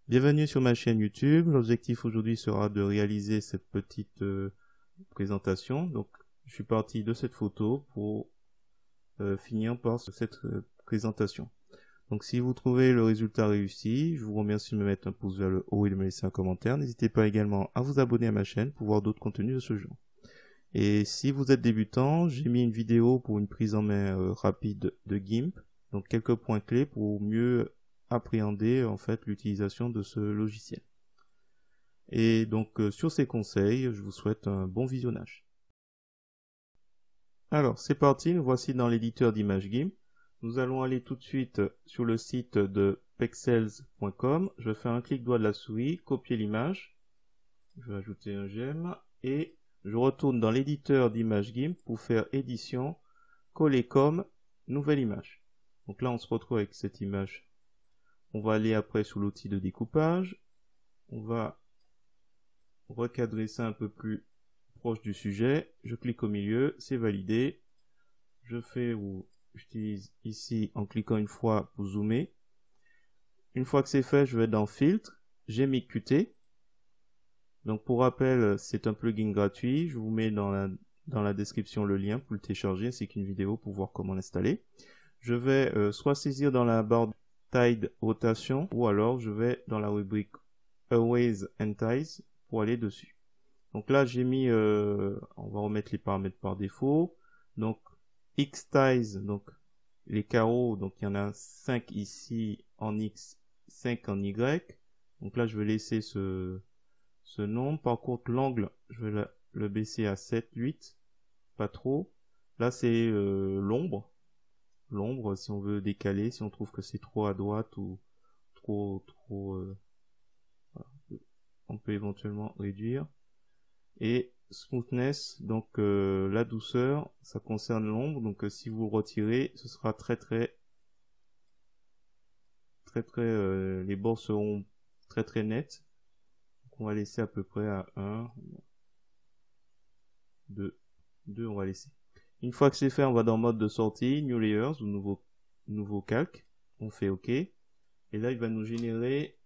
Bienvenue sur ma chaîne YouTube. L'objectif aujourd'hui sera de réaliser cette petite présentation. Donc, je suis parti de cette photo pour finir par cette présentation. Donc, si vous trouvez le résultat réussi, je vous remercie de me mettre un pouce vers le haut et de me laisser un commentaire. N'hésitez pas également à vous abonner à ma chaîne pour voir d'autres contenus de ce genre. Et si vous êtes débutant, j'ai mis une vidéo pour une prise en main rapide de GIMP. Donc, quelques points clés pour mieux appréhender en fait l'utilisation de ce logiciel. Et donc sur ces conseils, je vous souhaite un bon visionnage. Alors c'est parti, nous voici dans l'éditeur d'images GIMP. Nous allons aller tout de suite sur le site de pexels.com. Je vais faire un clic droit de la souris, copier l'image. Je vais ajouter un j'aime et je retourne dans l'éditeur d'images GIMP pour faire édition, coller comme, nouvelle image. Donc là on se retrouve avec cette image. On va aller après sur l'outil de découpage. On va recadrer ça un peu plus proche du sujet. Je clique au milieu, c'est validé. Je fais ou j'utilise ici en cliquant une fois pour zoomer. Une fois que c'est fait, je vais dans Filtre, Gmic Qt. Donc pour rappel, c'est un plugin gratuit. Je vous mets dans la description le lien pour le télécharger ainsi qu'une vidéo pour voir comment l'installer. Je vais soit saisir dans la barre Tide rotation ou alors je vais dans la rubrique Always and Ties pour aller dessus. Donc là j'ai mis, on va remettre les paramètres par défaut. Donc X-Ties, donc les carreaux, donc il y en a 5 ici en X, 5 en Y. Donc là je vais laisser ce nombre. Par contre l'angle, je vais le baisser à 7, 8, pas trop. Là c'est l'ombre. L'ombre, si on veut décaler, si on trouve que c'est trop à droite ou trop voilà. On peut éventuellement réduire. Et smoothness, donc la douceur, ça concerne l'ombre. Donc si vous le retirez, ce sera les bords seront très nets. Donc on va laisser à peu près à 1, 2, on va laisser. Une fois que c'est fait, on va dans mode de sortie, New Layers ou nouveau calque. On fait OK. Et là, il va nous générer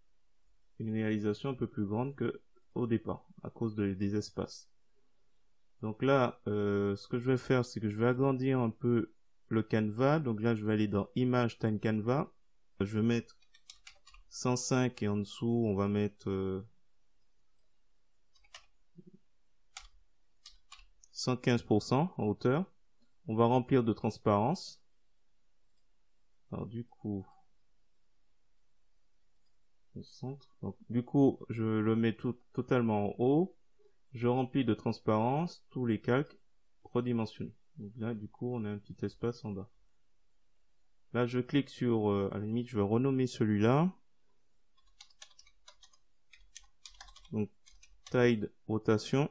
une réalisation un peu plus grande que au départ, à cause des espaces. Donc là, ce que je vais faire, c'est que je vais agrandir un peu le canevas. Donc là, je vais aller dans Image Time Canvas. Je vais mettre 105 et en dessous, on va mettre 115% en hauteur. On va remplir de transparence. Alors du coup, au centre. Donc, du coup, je le mets totalement en haut. Je remplis de transparence tous les calques redimensionnés. Donc là, du coup, on a un petit espace en bas. Là, je clique sur, à la limite, je vais renommer celui-là. Donc, Tide rotation,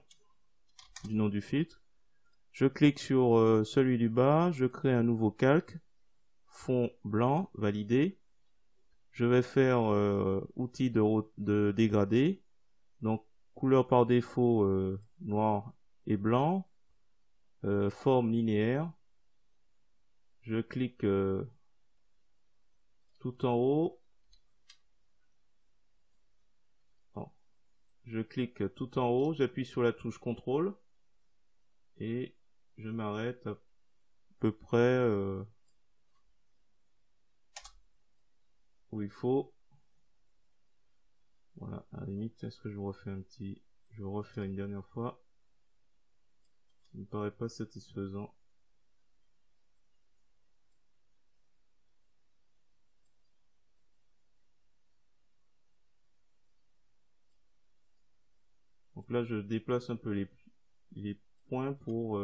du nom du filtre. Je clique sur celui du bas, je crée un nouveau calque, fond blanc, validé. Je vais faire outil de dégradé. Donc, couleur par défaut, noir et blanc. Forme linéaire. Je clique tout en haut. Je clique tout en haut, j'appuie sur la touche CTRL et je m'arrête à peu près où il faut. Voilà, à la limite, est-ce que je refais je vais refaire une dernière fois. Ça ne me paraît pas satisfaisant. Donc là, je déplace un peu les points pour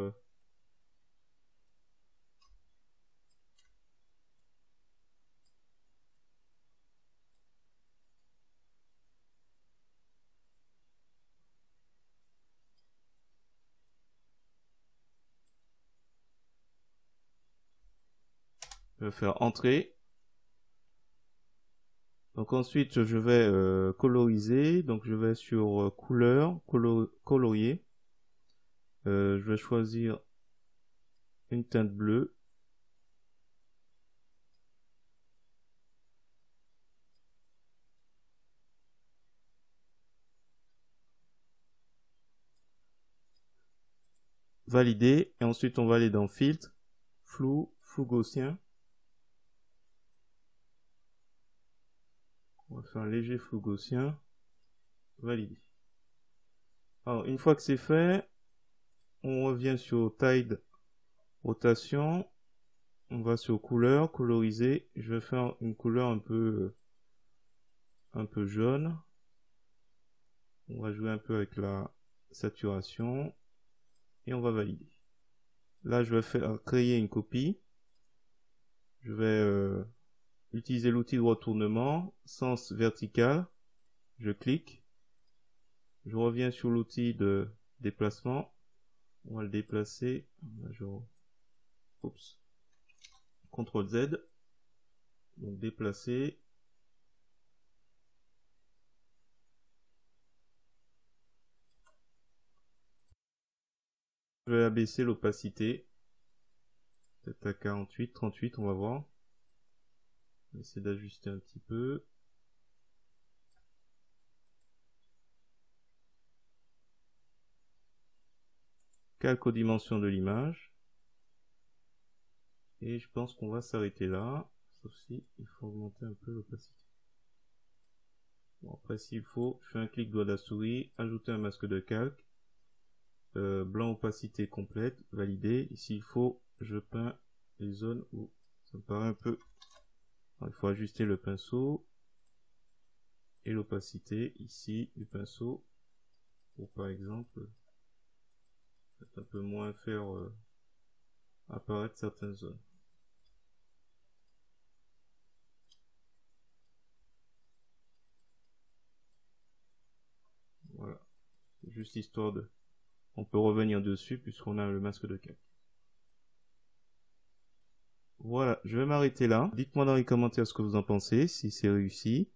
faire entrer. Donc ensuite, je vais coloriser. Donc je vais sur couleur, colorier. Je vais choisir une teinte bleue. valider, et ensuite on va aller dans filtre, flou gaussien. On va faire un léger flou gaussien, valider. Alors une fois que c'est fait, on revient sur tide, rotation, on va sur couleur, coloriser. Je vais faire une couleur un peu jaune. On va jouer un peu avec la saturation et on va valider. Là je vais créer une copie. Je vais utiliser l'outil de retournement, sens vertical. Je clique. Je reviens sur l'outil de déplacement. On va le déplacer. Oups. CTRL Z. Donc déplacer. Je vais abaisser l'opacité. Peut-être à 48, 38, on va voir. On va essayer d'ajuster un petit peu. Calque aux dimensions de l'image. Et je pense qu'on va s'arrêter là. Sauf si il faut augmenter un peu l'opacité. Bon, après s'il faut, je fais un clic doigt de la souris, ajouter un masque de calque. Blanc opacité complète, valider. Ici il faut, je peins les zones où ça me paraît un peu. Alors, il faut ajuster le pinceau et l'opacité ici du pinceau pour par exemple un peu moins faire apparaître certaines zones. Voilà, juste histoire de. On peut revenir dessus puisqu'on a le masque de calque. Voilà, je vais m'arrêter là. Dites-moi dans les commentaires ce que vous en pensez, si c'est réussi.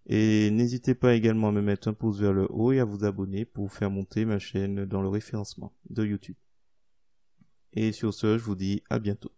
Et n'hésitez pas également à me mettre un pouce vers le haut et à vous abonner pour faire monter ma chaîne dans le référencement de YouTube. Et sur ce, je vous dis à bientôt.